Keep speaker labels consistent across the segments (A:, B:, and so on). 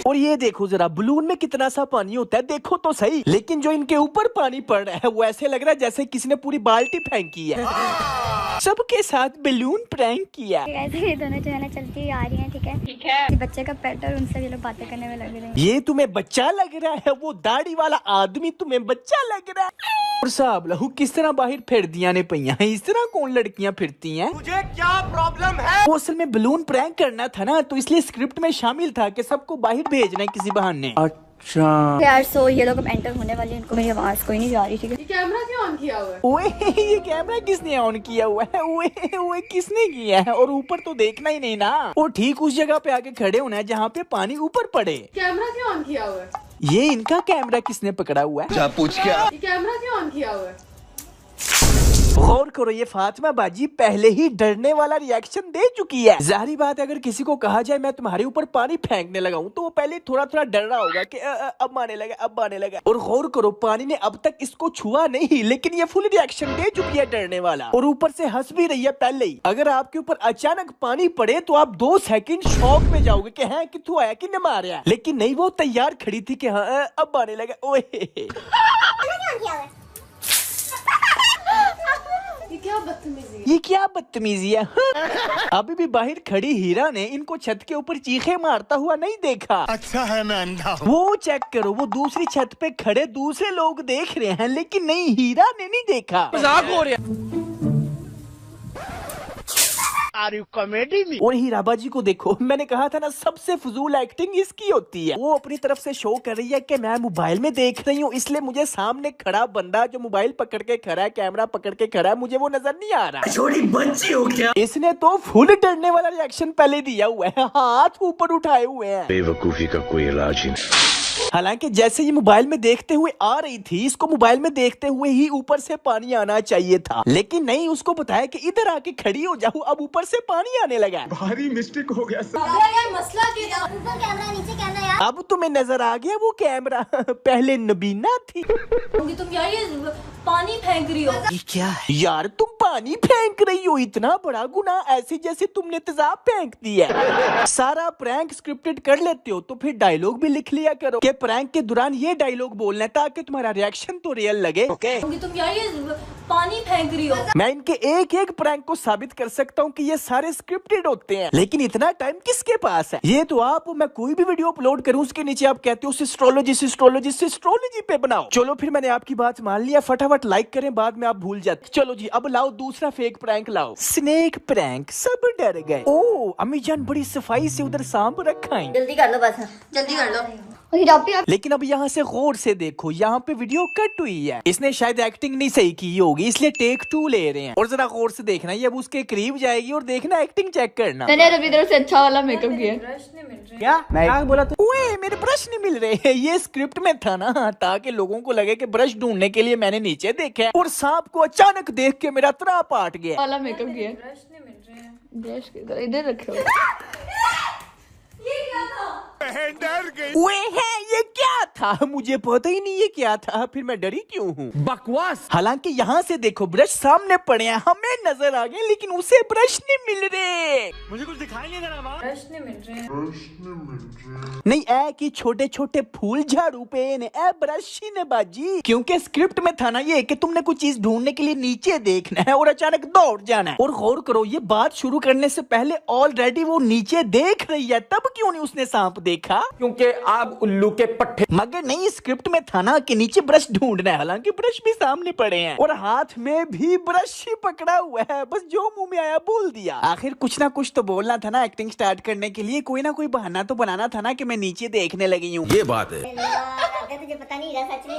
A: और ये देखो जरा बलून में कितना सा पानी होता है, देखो तो सही। लेकिन जो इनके ऊपर पानी पड़ रहा है वो ऐसे लग रहा है जैसे किसी ने पूरी बाल्टी फेंकी है। सबके साथ बलून प्रैंक किया।
B: ये दोनों जो है ना चलती आ रही हैं, ठीक है। ये बच्चे का पेट और उनसे ये लोग बातें करने में लग रहे हैं।
A: ये तुम्हें बच्चा लग रहा है? वो दाढ़ी वाला आदमी तुम्हें बच्चा लग रहा है? और साहब लहू किस तरह बाहर फिर दिया ने पहिया है, इस तरह कौन लड़कियां फिरती हैं? मुझे क्या प्रॉब्लम है? वो असल में बलून प्रैंक करना था ना, तो इसलिए स्क्रिप्ट में शामिल था कि सबको बाहर भेजना है किसी बहाने। अच्छा
B: यार सो ये लोग अब एंटर होने वाले हैं, इनको मेरी आवाज कोई नहीं जा रही, ठीक है।
C: ये कैमरा क्यों ऑन किया हुआ है?
A: ओए ये कैमरा किसने ऑन किया हुआ है? ओए ओए किसने किया है? और ऊपर तो देखना ही नहीं ना, वो ठीक उस जगह पे आके खड़े होना है जहाँ पे पानी ऊपर पड़े।
C: कैमरा क्यों ऑन किया हुआ है?
A: ये इनका कैमरा किसने पकड़ा हुआ है?
D: पूछ क्या?
C: ये कैमरा क्यों ऑन किया हुआ है?
A: गौर करो, ये फातिमा बाजी पहले ही डरने वाला रिएक्शन दे चुकी है। जाहिर बात है अगर किसी को कहा जाए मैं तुम्हारे ऊपर पानी फेंकने लगा हूँ तो वो पहले थोड़ा थोड़ा डर रहा होगा कि अब आने लगा, अब आने लगा। और गौर करो पानी ने अब तक इसको छुआ नहीं, लेकिन ये फुल रिएक्शन दे चुकी है डरने वाला, और ऊपर से हंस भी रही है पहले ही। अगर आपके ऊपर अचानक पानी पड़े तो आप 2 सेकंड शॉक में जाओगे कि है कितू आया कि न मारा, लेकिन नहीं, वो तैयार खड़ी थी कि हाँ अब आने लगा। ओए ये क्या बदतमीजी है? अभी भी बाहर खड़ी हीरा ने इनको छत के ऊपर चीखे मारता हुआ नहीं देखा।
D: अच्छा है मैं अंधा हूँ।
A: वो चेक करो, वो दूसरी छत पे खड़े दूसरे लोग देख रहे हैं, लेकिन नहीं, हीरा ने नहीं देखा। मजाक हो रहा कॉमेडी में। और हीराबाजी को देखो, मैंने कहा था ना सबसे फजूल एक्टिंग इसकी होती है। वो अपनी तरफ से शो कर रही है कि मैं मोबाइल में देख रही हूँ, इसलिए मुझे सामने खड़ा बंदा जो मोबाइल पकड़ के खड़ा है, कैमरा पकड़ के खड़ा है, मुझे वो नजर नहीं आ रहा। छोटी बच्ची हो क्या? इसने तो फुल डरने वाला रिएक्शन पहले दिया हुआ है, हाथ ऊपर उठाए हुए हैं।
D: बेवकूफी का कोई इलाज ही नहीं।
A: हालांकि जैसे ये मोबाइल में देखते हुए आ रही थी, इसको मोबाइल में देखते हुए ही ऊपर से पानी आना चाहिए था, लेकिन नहीं, उसको बताया कि इधर आके खड़ी हो जाओ, अब ऊपर से पानी आने लगा।
D: भारी मिस्टेक हो गया सर।
C: यार मसला क्या?
B: ऊपर कैमरा नीचे कैमरा यार।
A: अब तुम्हें नजर आ गया वो कैमरा? पहले नबीना थी।
C: तुम यार ये पानी फेंक रही हो।
A: ये क्या है यार? तुम पानी फेंक रही हो, इतना बड़ा गुनाह, ऐसे जैसे तुमने तेजाब फेंक दिया है। सारा प्रैंक स्क्रिप्टेड कर लेते हो तो फिर डायलॉग भी लिख लिया करो कि प्रैंक के दौरान ये डायलॉग बोलना है, ताकि तुम्हारा रिएक्शन तो रियल लगे।
C: तुम यार ये पानी फेंक रही हो।
A: मैं इनके एक एक प्रैंक को साबित कर सकता हूँ कि ये सारे स्क्रिप्टेड होते हैं, लेकिन इतना टाइम किसके पास है? ये तो आप, मैं कोई भी वीडियो अपलोड करूँ उसके नीचे आप कहते हो सिस्ट्रोलॉजी पे बनाओ। चलो फिर मैंने आपकी बात मान लिया, फटाफट लाइक करें, बाद में आप भूल जाते। चलो जी अब लाओ दूसरा फेक प्रैंक लाओ। Snake prank. सब डर गए। ओ अम्मी जान बड़ी सफाई से उधर सांप रखा है।
B: जल्दी कर लो बस,
C: जल्दी कर लो।
A: लेकिन अब यहाँ से गौर से देखो, यहाँ पे वीडियो कट हुई है, इसने शायद एक्टिंग नहीं सही की होगी, इसलिए टेक 2 ले रहे हैं। और जरा गौर से देखना, ये अब उसके करीब जाएगी और देखना एक्टिंग चेक करना।
C: मैंने रवि तरफ से अच्छा वाला मेकअप किया।
A: क्या मैं बोला तो? ओए मेरे ब्रश नहीं मिल रहे हैं। ये स्क्रिप्ट में था ना, ताकि लोगों को लगे कि ब्रश ढूंढने के लिए मैंने नीचे देखा है, और सांप को अचानक देख के मेरा तना पाट गया।
C: वाला मेकअप किया। ब्रश नहीं मिल रहे हैं। ब्रश इधर रखे हो।
D: डर गई।
A: ओए है ये क्या था? मुझे पता ही नहीं ये क्या था, फिर मैं डरी क्यों हूँ? बकवास। हालांकि यहाँ से देखो ब्रश सामने पड़े हैं, हमें नजर आ गए, लेकिन उसे ब्रश नहीं मिल रहे। मुझे कुछ दिखाई नहीं दे रहा।
C: ब्रश नहीं मिल रहे हैं।
A: नहीं ऐ कि छोटे छोटे फूल झाड़ू पे ने ए ब्रश ही ने बाजी, क्योंकि स्क्रिप्ट में था ना ये कि तुमने कुछ चीज ढूंढने के लिए नीचे देखना है और अचानक दौड़ जाना है। और गौर करो, ये बात शुरू करने से पहले ऑलरेडी वो नीचे देख रही है, तब क्यों नहीं उसने सांप देखा?
E: क्योंकि आप उल्लू के पट्टे।
A: मगर नहीं, स्क्रिप्ट में था ना कि नीचे ब्रश ढूंढना है, हालांकि ब्रश भी सामने पड़े हैं और हाथ में भी ब्रश ही पकड़ा हुआ है, बस जो मुंह में आया बोल दिया। आखिर कुछ ना कुछ तो बोलना था ना, एक्टिंग स्टार्ट करने के लिए कोई ना कोई बहाना तो बनाना था ना कि मैं नीचे देखने लगी हूँ।
D: ये बात है।
B: तुझे पता नहीं रहा सच में।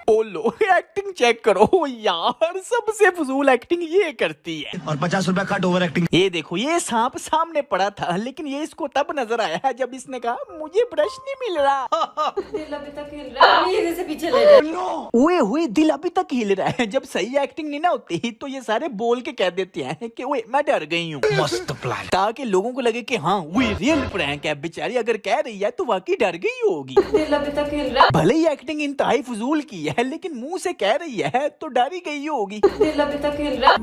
A: बोलो एक्टिंग चेक करो यार, सबसे फजूल एक्टिंग ये करती है।
D: और 50 रुपया कट ओवर एक्टिंग।
A: ये देखो, ये सांप सामने पड़ा था, लेकिन ये इसको तब नजर आया है जब इसने कहा मुझे ब्रश नहीं मिल रहा।
C: दिल अभी तक हिल रहा है, ये जैसे पीछे ले जाए।
A: ओए हुए दिल अभी तक हिल रहा है। जब सही एक्टिंग नहीं ना होती तो ये सारे बोल के कह देते हैं कि ओए मैं डर गई हूँ।
D: मस्त प्लान।
A: ताकि लोगों को लगे कि हाँ वो रियल प्रैंक है, बेचारी अगर कह रही है तो वाकई डर गई होगी।
C: दिल अभी तक हिल रहा है।
A: भले ही एक्टिंग इंतहाई फजूल की है, लेकिन मुंह से कह रही है तो डर ही गई होगी।
C: दिल अभी तक हिल रहा।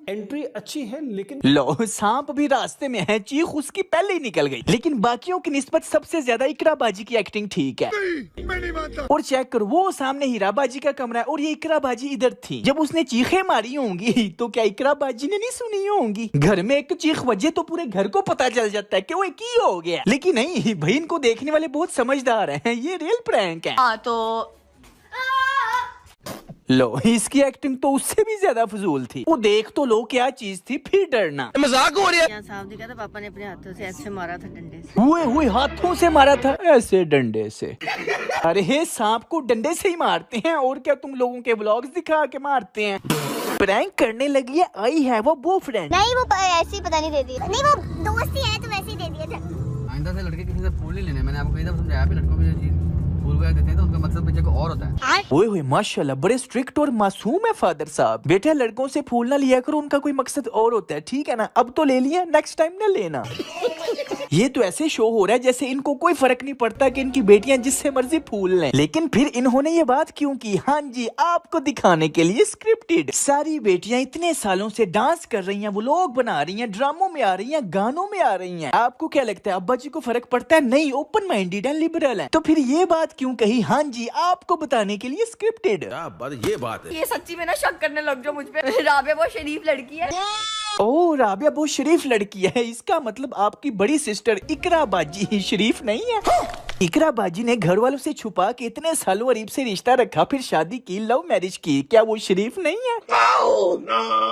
E: एंट्री अच्छी है लेकिन
A: लो, सांप भी रास्ते में है, चीख उसकी पहले ही निकल गई। लेकिन बाकियों की निस्बत सबसे ज्यादा इकराबाजी की एक्टिंग ठीक है।
D: मैं नहीं मानता।
A: और चेक करो, वो सामने हीराबाजी का कमरा है और ये इकराबाजी इधर थी। जब उसने चीखें मारी होंगी तो क्या इकराबाजी ने नहीं सुनी होंगी? घर में एक चीख बजे तो पूरे घर को पता चल जाता है कि वो की हो गया। लेकिन नहीं, भाई इनको देखने वाले बहुत समझदार हैं, ये रियल प्रैंक है।
C: हाँ तो
A: लो, इसकी एक्टिंग तो उससे भी ज्यादा फजूल थी। वो देख तो लो क्या चीज थी, फिर डरना।
F: मजाक हो रहा है। साहब दिखा था, पापा ने अपने हाथों से ऐसे मारा था डंडे से।
A: हुए हाथों से मारा था, ऐसे डंडे से। अरे सांप को डंडे से ही मारते हैं, और क्या तुम लोगों के व्लॉग्स दिखा के मारते हैं? प्रैंक करने लगी है, आई है वो बॉयफ्रेंड।
B: नहीं वो ऐसे ही पता नहीं दे दिया, नहीं वो दोस्त ही है तो वैसे ही दे दिया था।
F: आइंदा से लड़के किसी से फूल नहीं लेने। मैंने आपको कही था, समझाया भी लड़कों को फूल वगैरह देते हैं तो उनका मकसद बच्चे को और होता है।
A: ओए माशाल्लाह, बड़े स्ट्रिक्ट और मासूम है फादर साहब। बेटा लड़कों से फूल ना लिया करो, उनका कोई मकसद और होता है, ठीक है ना? अब तो ले लिया, नेक्स्ट टाइम ना लेना। ये तो ऐसे शो हो रहा है जैसे इनको कोई फर्क नहीं पड़ता कि इनकी बेटियां जिससे मर्जी फूल लें। लेकिन फिर इन्होंने ये बात क्यों की? हाँ जी, आपको दिखाने के लिए स्क्रिप्टेड। सारी बेटियां इतने सालों से डांस कर रही हैं, व्लॉग बना रही हैं, ड्रामों में आ रही हैं, गानों में आ रही हैं। आपको क्या लगता है अब्बा जी को फर्क पड़ता है? नहीं, ओपन माइंडेड है, लिबरल है। तो फिर ये बात क्यों कही? हाँ जी, आपको बताने के लिए स्क्रिप्टेड।
D: ये बात है।
C: ये सच्ची में ना शक करने लग जाओ मुझ पे। राबिया बहुत शरीफ लड़की है।
A: ओ, राबिया बहुत शरीफ लड़की है, इसका मतलब आपकी बड़ी सिस्टर इकराबाजी शरीफ नहीं है? इकराबाजी ने घर वालों से छुपा के इतने सालों करीब से रिश्ता रखा, फिर शादी की, लव मैरिज की, क्या वो शरीफ नहीं है?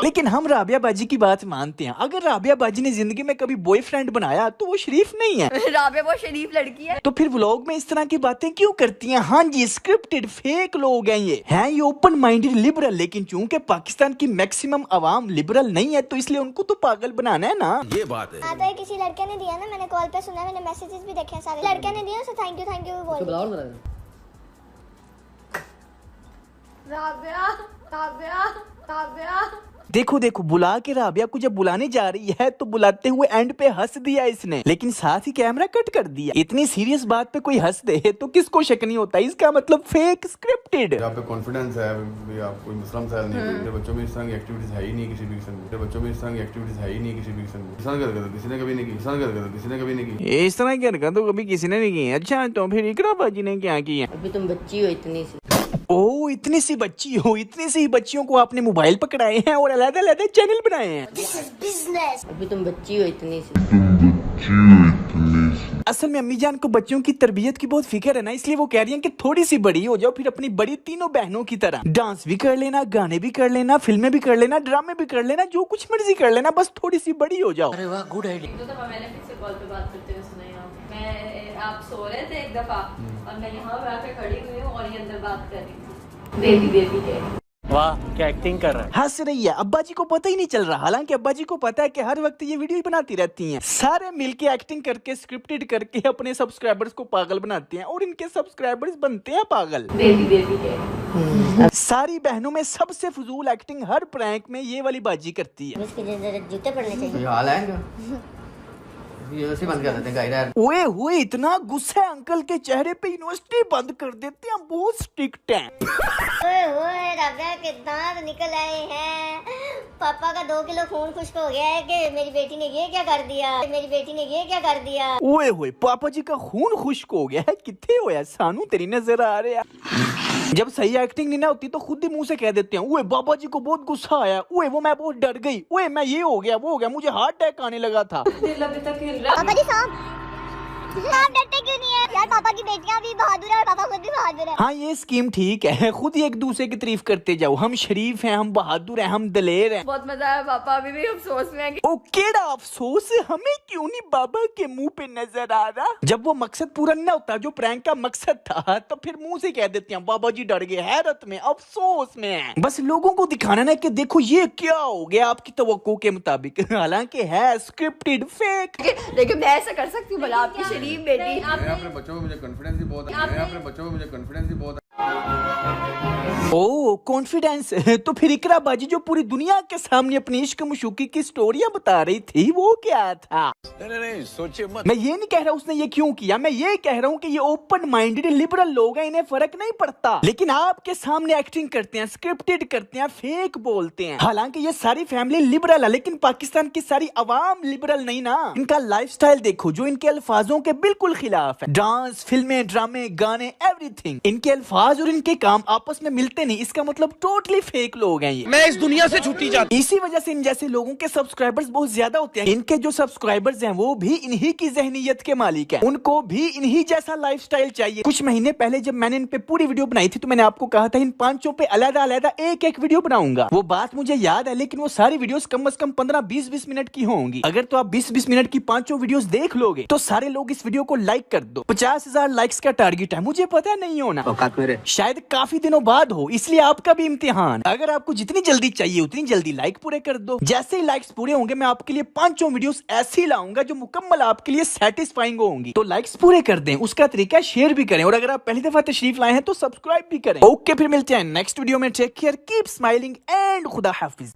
A: लेकिन हम राबिया बाजी की बात मानते हैं। अगर राबिया बाजी ने जिंदगी में कभी बॉयफ्रेंड बनाया तो वो शरीफ नहीं है।
C: राबिया बहुत शरीफ लड़की है।
A: तो फिर व्लॉग में इस तरह की बातें क्यों करती हैं? हाँ जी, स्क्रिप्टेड फेक लोग हैं ये। हैं ये ओपन माइंडेड लिबरल, लेकिन चूंकि पाकिस्तान की मैक्सिमम आवाम लिबरल नहीं है तो इसलिए उनको तो पागल बनाना है ना।
D: ये बात है।
B: हाँ तो किसी लड़के ने दिया ना, मैंने कॉल पे सुना, मैंने मैसेजेस भी देखे हैं, सारे लड़के ने दिया, थैंक यू बोल।
C: राबिया राबिया राबिया।
A: देखो बुला के राबिया को जब बुलाने जा रही है तो बुलाते हुए एंड पे हंस दिया इसने, लेकिन साथ ही कैमरा कट कर दिया। इतनी सीरियस बात पे कोई हंस दे तो किसको शक नहीं होता? इसका मतलब फेक स्क्रिप्टेड।
G: आप पे कॉन्फिडेंस है, आप कोई मसला मसाइल नहीं है। मेरे बच्चों में इस तरह की एक्टिविटीज है ही नहीं किसी भी किस्म की। मेरे बच्चों में इस तरह की एक्टिविटीज है ही नहीं किसी भी किस्म की। किसी ने कभी नहीं की, किसी ने कभी नहीं की।
A: इस तरह की हरकत तो कभी किसी ने नहीं की। अच्छा, तो फिर इकराबाजी ने क्या किया?
F: अभी तुम बच्ची हो इतनी सी।
A: ओ, इतनी सी बच्ची हो, इतनी सी बच्चियों को आपने मोबाइल पकड़ाए हैं और अलग-अलग चैनल बनाए हैं।
F: अभी तुम बच्ची हो इतनी सी।
A: असल में अम्मी जान को बच्चों की तरबियत की बहुत फिक्र है ना, इसलिए वो कह रही हैं कि थोड़ी सी बड़ी हो जाओ, फिर अपनी बड़ी तीनों बहनों की तरह डांस भी कर लेना, गाने भी कर लेना, फिल्में भी कर लेना, ड्रामे भी कर लेना, जो कुछ मर्जी कर लेना, बस थोड़ी सी बड़ी हो जाओ।
C: तो मैंने फिर से कॉल पे बात करते हुए सुना है। मैं आप सो रहे थे एक दफा और मैं यहाँ आके खड़ी हुई हूँ और ये अंदर बात कर रही थी बेबी के।
E: वाह क्या एक्टिंग कर रहा है।
A: हंस रही है, अब्बा जी को पता ही नहीं चल रहा। हालांकि अब्बा जी को पता है कि हर वक्त ये वीडियो ही बनाती रहती हैं। सारे मिलके एक्टिंग करके, स्क्रिप्टेड करके अपने सब्सक्राइबर्स को पागल बनाते हैं और इनके सब्सक्राइबर्स बनते हैं पागल।
C: बेबी के
A: सारी बहनों में सबसे फजूल एक्टिंग हर प्रैंक में ये वाली बाजी करती है।
B: जूते पड़ने चाहिए।
F: हाल है यूनिवर्सिटी बंद कर देते हैं।
A: ओए हुए, इतना गुस्सा है अंकल के चेहरे पे, यूनिवर्सिटी बंद कर देते हैं, बहुत स्ट्रिक्ट हैं।
B: ओए राबिया के दांत निकल आए हैं। पापा का 2 किलो खून खुश्क हो गया है कि मेरी बेटी ने ये क्या कर दिया,
A: ओए होए, पापा जी का खून खुश्क हो गया है। कितने होया सानू, तेरी नजर आ रहा है। जब सही एक्टिंग नहीं ना होती तो खुद ही मुंह से कह देते हैं, ओए बाबा जी को बहुत गुस्सा आया, ओए वो मैं बहुत डर गई, ओए मैं ये हो गया, वो हो गया, मुझे हार्ट अटैक आने लगा था।
C: दिल अभी तक हिल रहा।
B: पापा जी आप डरते क्यों नहीं है यार? पापा की बेटियां भी बहादुर है और पापा खुद भी बहादुर है।
A: हाँ, ये स्कीम ठीक है, खुद ही एक दूसरे की तारीफ करते जाओ। हम शरीफ हैं, हम बहादुर हैं, हम दलेर हैं।
C: बहुत मजा आया। पापा अभी भी अफसोस में है कि
A: ओ केड़ा अफसोस, हमें क्यों नहीं बाबा के मुंह पे नजर आ रहा? जब वो मकसद पूरा न होता जो प्रैंक का मकसद था, तो फिर मुंह से कह देते हैं बाबा जी डर गए, हैरत में, अफसोस में। बस लोगों को दिखाना ना कि देखो ये क्या हो गया आपकी तवक्को के मुताबिक, हालांकि है स्क्रिप्टेड फेक।
C: देखिए मैं ऐसा कर सकती हूँ भला आपकी शरीफ बेटी।
G: अपने बच्चों में मुझे कॉन्फिडेंस भी बहुत है।
A: ओ कॉन्फिडेंस। तो फिर इकरा बाजी जो पूरी दुनिया के सामने अपनी इश्क मुशुकी की स्टोरियां बता रही थी वो क्या था?
D: नहीं सोचिए मत।
A: मैं ये नहीं कह रहा उसने ये क्यों किया, मैं ये कह रहा हूँ कि ये ओपन माइंडेड लिबरल लोग हैं, इन्हें फर्क नहीं पड़ता, लेकिन आपके सामने एक्टिंग करते हैं, स्क्रिप्टेड करते हैं, फेक बोलते हैं। हालांकि ये सारी फैमिली लिबरल है, लेकिन पाकिस्तान की सारी अवाम लिबरल नहीं ना। इनका लाइफस्टाइल देखो जो इनके अल्फाजों के बिल्कुल खिलाफ है। डांस, फिल्में, ड्रामे, गाने, एवरीथिंग। इनके अल्फाज और इनके काम आपस में मिलते नहीं, इसका मतलब टोटली फेक लोग हैं ये।
E: मैं इस दुनिया से छुट्टी चाहता हूं।
A: इसी वजह से इन जैसे लोगों के सब्सक्राइबर्स बहुत ज्यादा होते हैं। इनके जो सब्सक्राइबर्स हैं वो भी इन्हीं की ज़हनियत के मालिक हैं, उनको भी इन्हीं जैसा लाइफस्टाइल चाहिए। कुछ महीने पहले जब मैंने इन पे पूरी वीडियो बनाई थी तो मैंने आपको कहा था इन पांचों पे अलग-अलग एक वीडियो बनाऊंगा। वो बात मुझे याद है, लेकिन वो सारी वीडियोस कम से कम 15-20 मिनट की होंगी। अगर तो आप 20-20 मिनट की पांचों वीडियोस देख लोगे तो सारे लोग इस वीडियो को लाइक कर दो। 50,000 लाइक्स का टारगेट है, मुझे पता नहीं होना, शायद काफी दिनों बाद हो, इसलिए आपका भी इम्तिहान। अगर आपको जितनी जल्दी चाहिए उतनी जल्दी लाइक पूरे कर दो। जैसे ही लाइक्स पूरे होंगे मैं आपके लिए पांचों वीडियोस ऐसी लाऊंगा जो मुकम्मल आपके लिए सेटिस्फाइंग होंगी। तो लाइक्स पूरे कर दें, उसका तरीका शेयर भी करें, और अगर आप पहली दफा तशरीफ लाए हैं तो सब्सक्राइब भी करें। ओके, फिर मिलते हैं नेक्स्ट वीडियो में। Take care, keep smiling and खुदा हाफिज।